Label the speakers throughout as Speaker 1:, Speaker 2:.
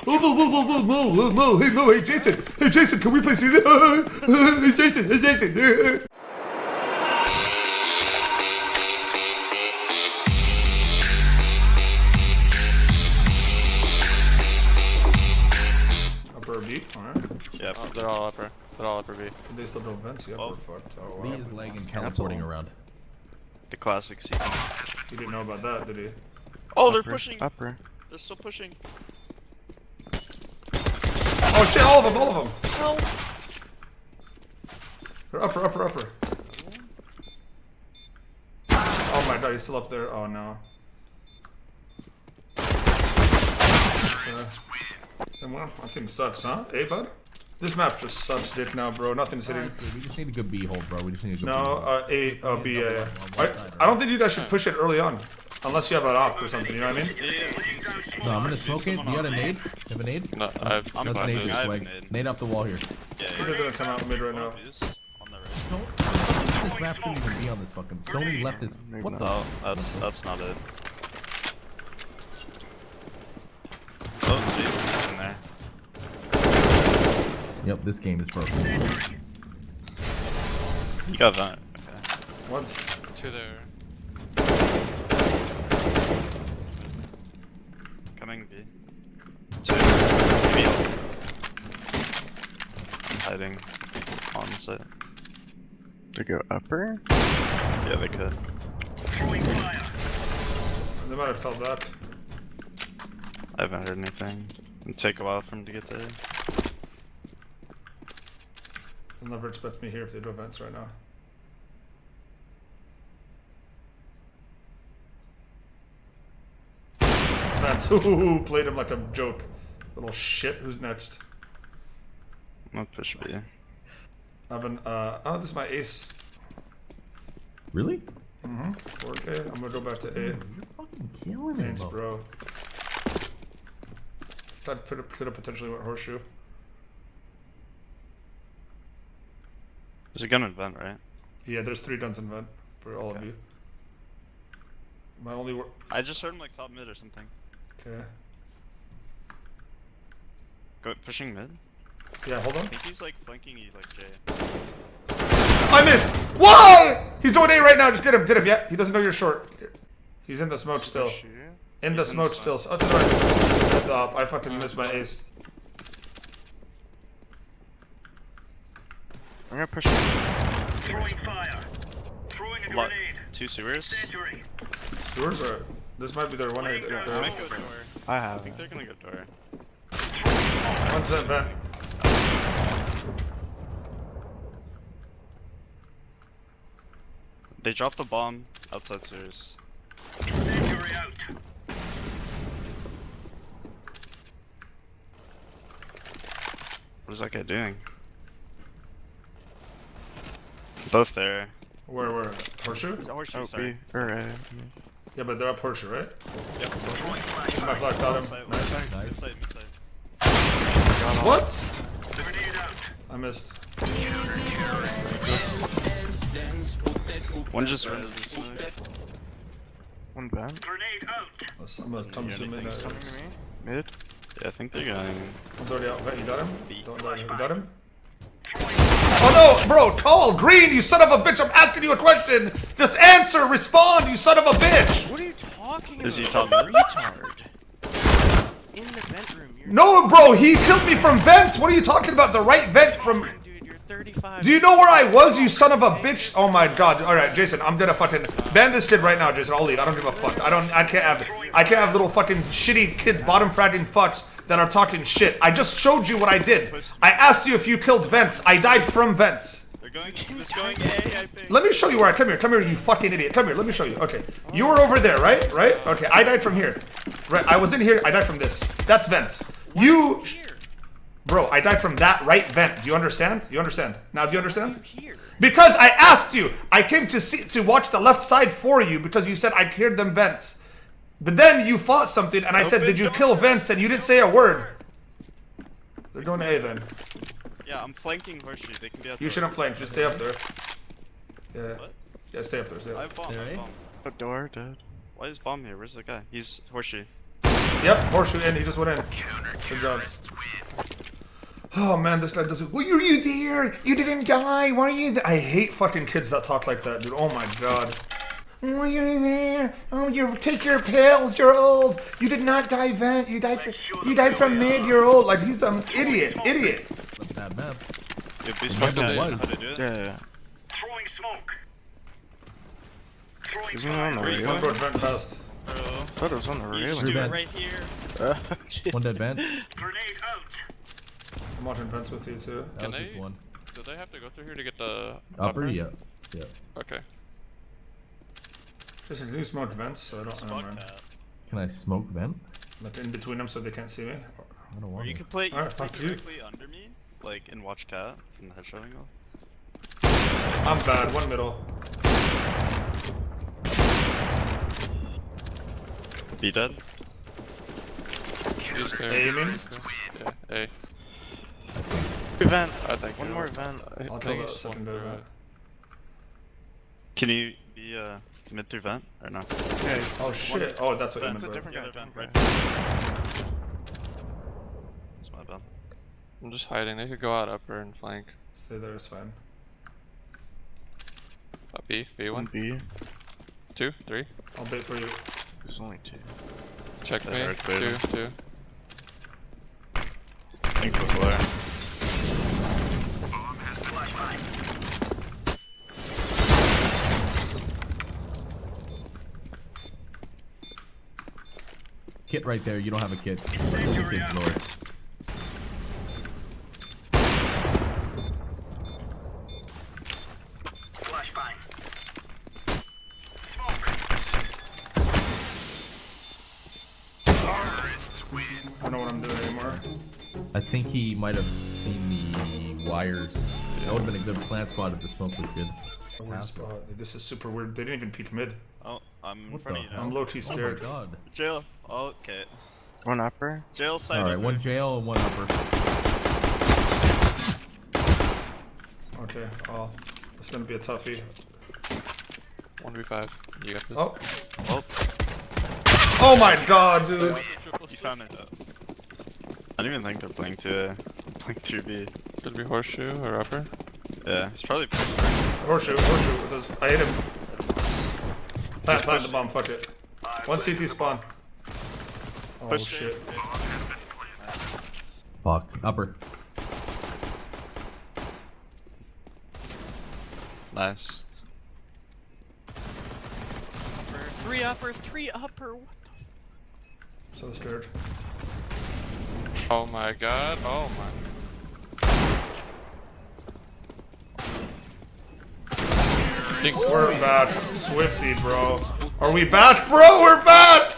Speaker 1: Mo, hey Mo, hey Jason, can we play season? Hey Jason. Upper B, alright.
Speaker 2: Yeah, they're all upper. They're all upper B.
Speaker 1: They still don't vent, the upper foot. Oh,
Speaker 3: B
Speaker 1: wow.
Speaker 3: is lagging teleporting around.
Speaker 2: The classic season.
Speaker 1: You didn't know about that, did you?
Speaker 2: Oh, they're pushing!
Speaker 4: Upper.
Speaker 2: They're still pushing.
Speaker 1: Oh shit, all of them!
Speaker 2: No!
Speaker 1: They're upper. Oh my god, he's still up there. Oh no. Well, that team sucks, huh? Hey, bud? This map just sucks dick now, bro. Nothing's hitting.
Speaker 3: We just need a good B hold, bro. We just need a good
Speaker 1: No, B, yeah. I don't think you guys should push it early on. Unless you have an op or something, you know what I mean?
Speaker 3: No, I'm gonna smoke it. You got a nade? You have a nade?
Speaker 2: No,
Speaker 3: I'm nade your swag. Nade off the wall here.
Speaker 1: They're gonna come out mid right now.
Speaker 2: On the right.
Speaker 3: Don't, this map shouldn't even be on this fucking. Sony left this. What the?
Speaker 2: No, that's not it. Oh, Jason's in there.
Speaker 3: Yep, this game is broken.
Speaker 2: You got that. Okay.
Speaker 1: Once.
Speaker 2: Two there. Coming B. Two. B. Hiding on site.
Speaker 4: To go upper?
Speaker 2: Yeah, they could.
Speaker 1: They might have felt that.
Speaker 2: I haven't heard anything. It'll take a while for him to get there.
Speaker 1: They'll never expect me here if they do events right now. That's ooh, played him like a joke. Little shit. Who's next?
Speaker 2: I'm gonna push B.
Speaker 1: Evan, oh, this is my ace.
Speaker 3: Really?
Speaker 1: 4K. I'm gonna go back to A.
Speaker 3: You're fucking killing it,
Speaker 1: Thanks,
Speaker 3: bro.
Speaker 1: bro. That could have potentially went horseshoe.
Speaker 2: There's a gun in vent, right?
Speaker 1: Yeah, there's 3 guns in vent for all of you. My only work.
Speaker 2: I just heard him like top mid or something.
Speaker 1: Okay.
Speaker 2: Go pushing mid.
Speaker 1: Yeah, hold on.
Speaker 2: I think he's like flanking you like Jay.
Speaker 1: I missed! Why? He's doing A right now. Just did him. Yeah, he doesn't know you're short. He's in the smoke still. In the smoke still. Oh, to the right. At the op. I fucking missed my ace.
Speaker 4: I'm gonna push.
Speaker 5: Throwing fire. Throwing a
Speaker 2: Lot.
Speaker 5: grenade.
Speaker 2: 2 sewers.
Speaker 5: Injury.
Speaker 1: Sewers or this might be their one A.
Speaker 2: They might go door.
Speaker 4: I
Speaker 2: I
Speaker 4: have.
Speaker 2: think they're gonna go door.
Speaker 1: One's in vent.
Speaker 2: They dropped the bomb outside sewers.
Speaker 5: Injury out.
Speaker 2: What is that guy doing? Both there.
Speaker 1: Where? Horseshoe?
Speaker 2: Horseshoe,
Speaker 4: Oh,
Speaker 2: sorry.
Speaker 4: B. Or A.
Speaker 1: Yeah, but they're up horseshoe, right?
Speaker 2: Yep.
Speaker 1: My flag got him.
Speaker 2: Side,
Speaker 1: Nice.
Speaker 2: side, mid side, mid side.
Speaker 1: What?
Speaker 5: Grenade out.
Speaker 1: I missed.
Speaker 2: One just res this way.
Speaker 4: One band.
Speaker 5: Grenade out.
Speaker 1: I'm gonna come zoom in.
Speaker 4: Coming to me. Mid.
Speaker 2: Yeah, I think they're going.
Speaker 1: One's already out. Wait, you got him?
Speaker 2: B.
Speaker 1: Don't die. You got him? Oh no, bro, call green, you son of a bitch. I'm asking you a question. Just answer, respond, you son of a bitch.
Speaker 4: What are you talking about?
Speaker 2: Is he top?
Speaker 4: Retard. In the vent room. You're
Speaker 1: No, bro, he killed me from vents. What are you talking about? The right vent from...
Speaker 4: dude, you're 35.
Speaker 1: Do you know where I was, you son of a bitch? Oh my god. Alright, Jason, I'm gonna fucking ban this kid right now, Jason. I'll leave. I don't give a fuck. I can't have little fucking shitty kid bottom fragging fucks that are talking shit. I just showed you what I did. I asked you if you killed vents. I died from vents.
Speaker 2: They're going. It's going A, I think.
Speaker 1: Let me show you where I come here, you fucking idiot. Come here, let me show you. Okay. You were over there, right? Right? Okay, I died from here. Right, I was in here, I died from this. That's vents. You bro, I died from that right vent. Do you understand? You understand? Now do you understand? Because I asked you. I came to watch the left side for you because you said I cleared them vents. But then you fought something and I said, did you kill vents? And you didn't say a word. They're going A then.
Speaker 2: Yeah, I'm flanking horseshoe. They can be out
Speaker 1: You
Speaker 2: there.
Speaker 1: shouldn't flank, just stay up there. Yeah.
Speaker 2: What?
Speaker 1: Yeah, stay up there, stay
Speaker 2: I
Speaker 1: up
Speaker 2: have bomb. I
Speaker 3: There,
Speaker 2: have
Speaker 3: eh?
Speaker 2: bomb.
Speaker 4: The door, dude.
Speaker 2: Why is bomb here? Where's the guy? He's horseshoe.
Speaker 1: Yep, horseshoe in. He just went in. Good job. Oh man, this guy doesn't. Well, were you there? You didn't die. Why are you? I hate fucking kids that talk like that, dude. Oh my god. Why are you there? Oh, you take your pills. You're old. You did not die, vent. You died from mid. You're old. Like he's an idiot. Idiot.
Speaker 3: That's a bad map.
Speaker 2: If these
Speaker 3: Maybe
Speaker 2: fucking
Speaker 3: it
Speaker 2: know
Speaker 3: was.
Speaker 2: how to do it. Yeah.
Speaker 5: Throwing smoke. Throwing
Speaker 2: Isn't it on the
Speaker 5: fire.
Speaker 2: railing?
Speaker 1: One broad vent fast.
Speaker 2: I thought it was on the
Speaker 4: You just
Speaker 2: railing.
Speaker 4: do it
Speaker 3: Rebound.
Speaker 4: right here.
Speaker 3: One dead vent.
Speaker 5: Grenade out.
Speaker 1: I'm watching vents with you too.
Speaker 3: That
Speaker 6: Can
Speaker 3: was just
Speaker 6: they-
Speaker 3: one.
Speaker 6: Do they have to go through here to get the
Speaker 3: Upper, yeah. Yeah.
Speaker 6: Okay.
Speaker 1: Listen, can you smoke vents? So I don't know.
Speaker 3: Can I smoke vent?
Speaker 1: Like in between them so they can't see me.
Speaker 3: I don't
Speaker 2: Or
Speaker 3: want
Speaker 2: you
Speaker 3: to.
Speaker 2: could play,
Speaker 1: Alright, fuck you.
Speaker 2: directly under me, like and watch cat from the headshot angle.
Speaker 1: I'm bad. One middle.
Speaker 2: Be dead.
Speaker 6: He's there.
Speaker 1: A, you mean?
Speaker 6: Yeah, A.
Speaker 2: Event.
Speaker 6: I think
Speaker 2: One more event.
Speaker 1: I'll
Speaker 6: I
Speaker 1: kill
Speaker 6: think
Speaker 1: the
Speaker 6: it's
Speaker 1: second
Speaker 6: one
Speaker 1: dead
Speaker 6: for-
Speaker 1: vent.
Speaker 2: Can you be mid through vent or no?
Speaker 1: Okay. Oh shit. Oh, that's what you
Speaker 2: Vent's
Speaker 1: meant.
Speaker 2: a
Speaker 1: Bro.
Speaker 2: different guy. Vent, right? That's my bad.
Speaker 6: I'm just hiding. They could go out upper and flank.
Speaker 1: Stay there. It's fine.
Speaker 6: B. B1.
Speaker 2: B.
Speaker 6: 2. 3.
Speaker 1: I'll bait for you.
Speaker 2: There's only two.
Speaker 6: Check
Speaker 2: That's
Speaker 6: me.
Speaker 2: hard,
Speaker 6: 2.
Speaker 2: Craven.
Speaker 6: 2.
Speaker 2: I think it was there.
Speaker 3: Kit right there. You don't have a kit. Your kit's lower.
Speaker 5: Flashbang.
Speaker 1: I don't know what I'm doing anymore.
Speaker 3: I think he might have seen the wires. That would have been a good plant spot if the smoke was good.
Speaker 1: Weird spot. This is super weird. They didn't even peek mid.
Speaker 2: Oh, I'm in
Speaker 3: What
Speaker 2: front
Speaker 3: the
Speaker 2: of you
Speaker 3: hell?
Speaker 2: now.
Speaker 1: I'm low key
Speaker 3: Oh my
Speaker 1: scared.
Speaker 3: god.
Speaker 2: Jail. Oh, okay. One upper. Jail side.
Speaker 3: Alright,
Speaker 2: over.
Speaker 3: one jail and one upper.
Speaker 1: Okay. Oh, it's gonna be a toughie.
Speaker 6: 1v5. You got this.
Speaker 1: Oh.
Speaker 2: Oh,
Speaker 1: Oh my god, dude.
Speaker 2: you found it. I didn't even think they're playing to playing 2B.
Speaker 6: Could be horseshoe or upper.
Speaker 2: Yeah, it's probably.
Speaker 1: Horseshoe. Horseshoe. I hit him. Plant the bomb. Fuck it. One CT spawn. Oh
Speaker 2: Push
Speaker 1: shit.
Speaker 3: Fuck. Upper.
Speaker 2: Nice.
Speaker 4: Three upper, 3 upper. What
Speaker 1: So scared.
Speaker 6: Oh my god. Oh my.
Speaker 1: We're back. Swifty, bro. Are we back, bro? We're back!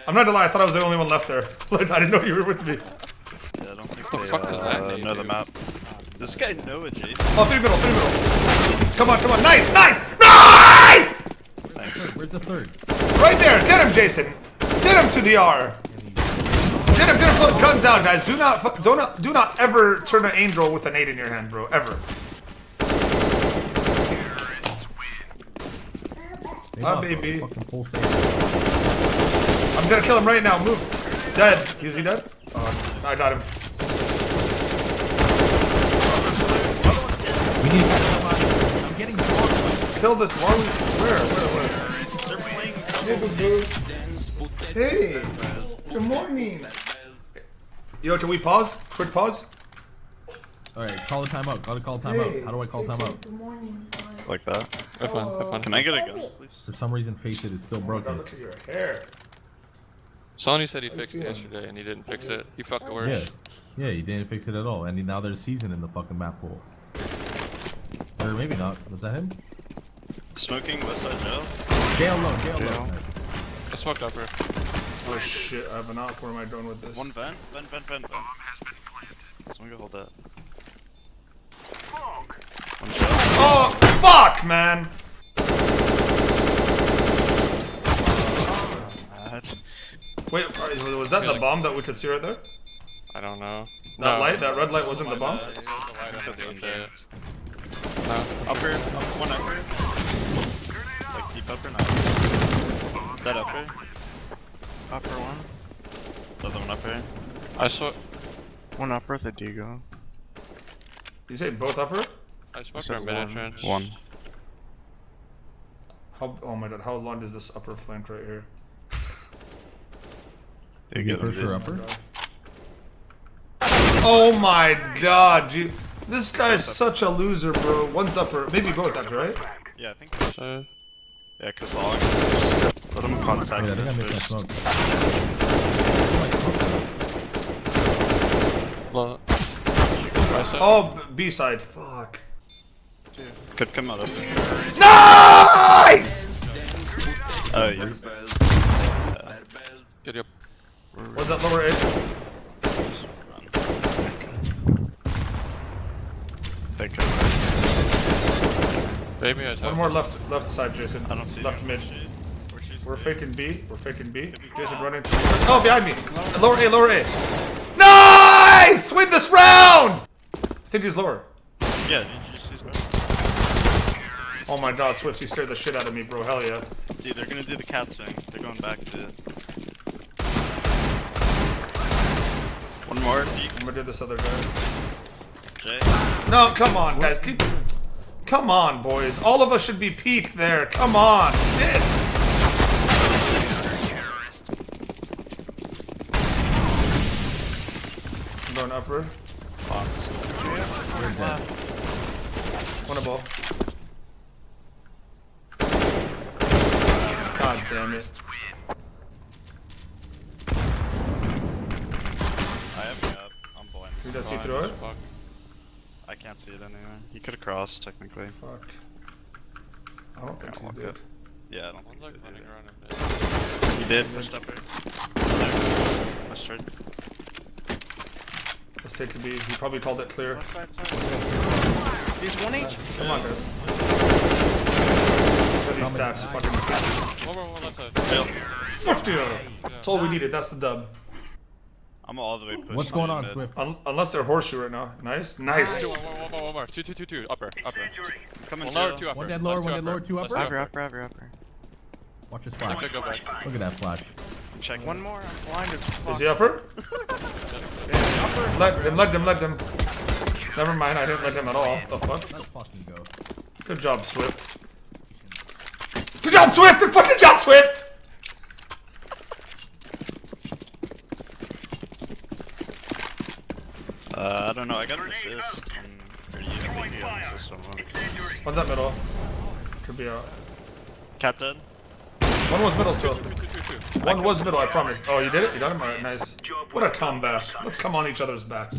Speaker 1: I'm not gonna lie, I thought I was the only one left there. Like, I didn't know you were with me.
Speaker 2: Yeah, I don't think
Speaker 6: the
Speaker 2: they
Speaker 6: fuck does that mean,
Speaker 2: know the
Speaker 6: dude?
Speaker 2: map. This guy know it, Jason.
Speaker 1: Oh, three middle. Come on. Nice! Nice!
Speaker 3: Where's the third?
Speaker 1: Right there. Get him, Jason. Get him to the R. Get him. Put guns out, guys. Do not ever turn an angel with an 8 in your hand, bro. Ever. Ah, baby.
Speaker 3: Fucking full save.
Speaker 1: I'm gonna kill him right now. Move. Dead. Is he dead? Oh, I got him.
Speaker 3: We need to come on. I'm getting blocked.
Speaker 1: Kill this one. Where? Hey. Good morning. Yo, can we pause? Quick pause.
Speaker 3: Alright, call a timeout. Gotta call a timeout. How do I call timeout?
Speaker 2: Like that.
Speaker 6: Have fun.
Speaker 2: Can I get a gun, please?
Speaker 3: For some reason, Face It is still broken.
Speaker 1: Look at your hair.
Speaker 6: Sonny said he fixed it yesterday and he didn't fix it. He fucking
Speaker 3: Yeah.
Speaker 6: worse.
Speaker 3: Yeah, you didn't fix it at all. And now there's season in the fucking map pool. Or maybe not. Was that him?
Speaker 2: Smoking west side jail.
Speaker 3: Jail low. Nice.
Speaker 6: I smoked upper.
Speaker 1: Oh shit, I have an op. Where am I going with this?
Speaker 2: One vent. Someone go hold that. One jail.
Speaker 1: Oh, fuck, man.
Speaker 2: Bad.
Speaker 1: Wait, was that the bomb that we could see right there?
Speaker 6: I don't know.
Speaker 1: That light, that red light wasn't the bomb?
Speaker 6: Yeah, it was the light up
Speaker 2: That's
Speaker 6: the
Speaker 2: on
Speaker 6: shit.
Speaker 2: there.
Speaker 6: No.
Speaker 2: Upper. One upper. Like deep upper, not. That upper. Upper one. Other one up here.
Speaker 6: I saw.
Speaker 2: One upper, the Deagle.
Speaker 1: You say both upper?
Speaker 6: I smoked our mid entrance.
Speaker 2: One.
Speaker 1: How? Oh my god! How long is this upper flank right here?
Speaker 2: They get
Speaker 3: Push her upper.
Speaker 1: Oh my god! This guy is such a loser, bro. One's upper, maybe both upper, right?
Speaker 2: Yeah, I think so. Yeah, cause log. Let him contact
Speaker 3: Wait, I think I
Speaker 2: this
Speaker 3: missed that
Speaker 2: first.
Speaker 3: smoke.
Speaker 6: Lo- I saw.
Speaker 1: Oh, B side. Fuck.
Speaker 2: Could come out of.
Speaker 1: Nice!
Speaker 2: Oh, yeah.
Speaker 6: Get up.
Speaker 1: What's that lower edge?
Speaker 2: They could.
Speaker 6: Baby, I
Speaker 1: One more left side, Jason.
Speaker 2: I don't see
Speaker 1: Left
Speaker 2: you.
Speaker 1: mid.
Speaker 2: Where she's
Speaker 1: We're faking B. We're faking B. Jason running. Oh, behind me. Lower A, lower A. Nice! Win this round! I think he's lower.
Speaker 2: Yeah, did you see Swift?
Speaker 1: Oh my god, Swift, he scared the shit out of me, bro. Hell yeah.
Speaker 2: Dude, they're gonna do the cat swing. They're going back to it. One more.
Speaker 1: I'm gonna do this other guy.
Speaker 2: Jay.
Speaker 1: No, come on, guys. Come on, boys. All of us should be peak there. Come on. Shit. I'm going upper. One a ball. God damn it.
Speaker 2: I have me up. I'm blind.
Speaker 1: Who does he throw it?
Speaker 6: Fuck.
Speaker 2: I can't see it anyway. He could have crossed, technically.
Speaker 1: Fuck. I don't think
Speaker 2: Yeah,
Speaker 1: he
Speaker 2: walk
Speaker 1: did.
Speaker 2: up. Yeah, I don't
Speaker 6: One's
Speaker 2: think
Speaker 6: like
Speaker 2: he
Speaker 6: running
Speaker 2: did.
Speaker 6: around a bit.
Speaker 2: He did, pushed up here. Pushed right.
Speaker 1: Let's take the B. He probably called it clear.
Speaker 4: Left side, side. He's 1H.
Speaker 1: Come on, guys. Look at these stats. Fucking.
Speaker 6: One more left side.
Speaker 2: Fail.
Speaker 1: Fuck you. That's all we needed. That's the dub.
Speaker 2: I'm all the way pushed.
Speaker 3: What's going
Speaker 2: to
Speaker 3: on,
Speaker 2: mid.
Speaker 3: Swift?
Speaker 1: Unless they're horseshoe right now. Nice. Nice.
Speaker 6: One more. Two. Upper.
Speaker 2: Come in,
Speaker 6: One lower,
Speaker 2: Jill.
Speaker 6: two upper.
Speaker 3: One dead lower,
Speaker 6: Last
Speaker 3: one dead lower, two
Speaker 6: Last
Speaker 3: upper.
Speaker 4: Upper.
Speaker 3: Watch his
Speaker 6: Okay,
Speaker 3: flash.
Speaker 6: go back.
Speaker 3: Look at that flash.
Speaker 2: Check
Speaker 4: One more. I'm blind as fuck.
Speaker 1: Is he upper? Let him. Never mind, I didn't let him at all. The fuck?
Speaker 3: Let's fucking go.
Speaker 1: Good job, Swift. Good job, Swift! Good fucking job, Swift!
Speaker 2: I don't know. I got an assist. Or you think you got an assist on one.
Speaker 1: One's that middle. Could be out.
Speaker 2: Cat dead.
Speaker 1: One was middle still.
Speaker 6: Two.
Speaker 1: One was middle, I promise. Oh, you did it? You got him? Alright, nice. What a comeback. Let's come on each other's backs.